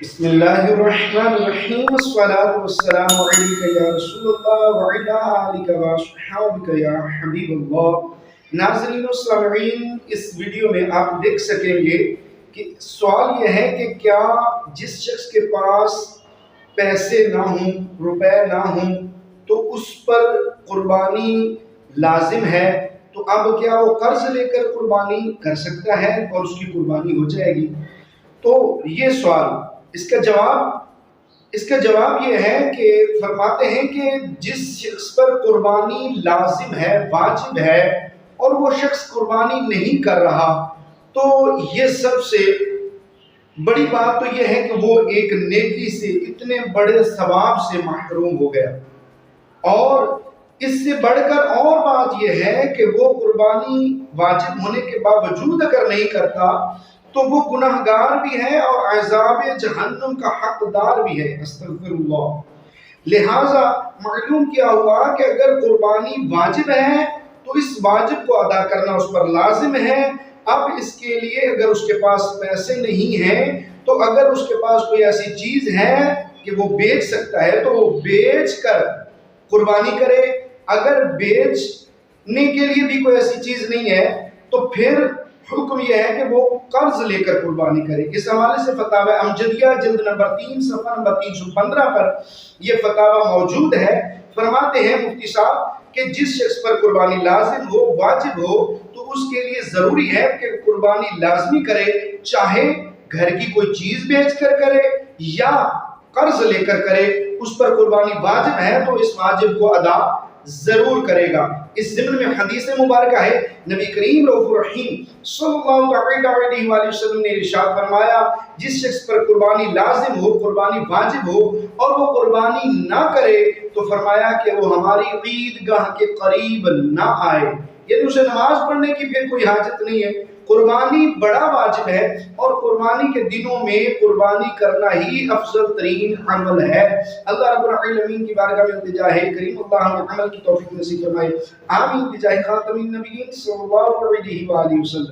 بسم اللہ الرحمن الرحیم والصلاة والسلام علیک یا رسول اللہ وعلی آلک واصحابک یا حبیب اللہ۔ ناظرین و سامعین، اس ویڈیو میں آپ دیکھ سکیں گے کہ سوال یہ ہے کہ کیا جس شخص کے پاس پیسے نہ ہوں، روپے نہ ہوں، تو اس پر قربانی لازم ہے؟ تو اب کیا وہ قرض لے کر قربانی کر سکتا ہے اور اس کی قربانی ہو جائے گی؟ تو یہ سوال، اس کا جواب یہ ہے کہ فرماتے ہیں کہ جس شخص پر قربانی لازم ہے، واجب ہے، اور وہ شخص قربانی نہیں کر رہا، تو یہ سب سے بڑی بات تو یہ ہے کہ وہ ایک نیکی سے، اتنے بڑے ثواب سے محروم ہو گیا۔ اور اس سے بڑھ کر اور بات یہ ہے کہ وہ قربانی واجب ہونے کے باوجود اگر نہیں کرتا تو وہ گناہگار بھی ہے اور عذاب جہنم کا حقدار بھی ہے، استغفر اللہ۔ لہٰذا معلوم کیا ہوا کہ اگر قربانی واجب ہے تو اس واجب کو ادا کرنا اس پر لازم ہے۔ اب اس کے لیے اگر اس کے پاس پیسے نہیں ہیں تو اگر اس کے پاس کوئی ایسی چیز ہے کہ وہ بیچ سکتا ہے تو وہ بیچ کر قربانی کرے۔ اگر بیچنے کے لیے بھی کوئی ایسی چیز نہیں ہے تو پھر حکم یہ ہے کہ وہ قرض لے کر قربانی کرے۔ اس حوالے سے فتاوی امجدیہ جلد نمبر 3 صفحہ نمبر 315 پر یہ فتاوی موجود ہے۔ فرماتے ہیں مفتی صاحب کہ جس شخص پر قربانی لازم ہو، واجب ہو، تو اس کے لیے ضروری ہے کہ قربانی لازمی کرے، چاہے گھر کی کوئی چیز بیچ کر کرے یا قرض لے کر کرے۔ اس پر قربانی واجب ہے تو اس واجب کو ادا ضرور کرے گا۔ اس ضمن میں حدیث مبارکہ ہے، نبی کریم رؤوف الرحیم صلی اللہ علیہ وآلہ وسلم نے ارشاد فرمایا، جس شخص پر قربانی لازم ہو، قربانی واجب ہو، اور وہ قربانی نہ کرے تو فرمایا کہ وہ ہماری عیدگاہ کے قریب نہ آئے، یعنی اسے نماز پڑھنے کی پھر کوئی حاجت نہیں ہے۔ قربانی بڑا واجب ہے اور قربانی کے دنوں میں قربانی کرنا ہی افضل ترین عمل ہے۔ اللہ رب العالمین کی بارگاہ میں التجا ہے، کریم اللہ ہمیں عمل کی توفیق نصیب فرمائے، آمین بجاہ خاتم النبیین صلی اللہ علیہ وآلہ وسلم۔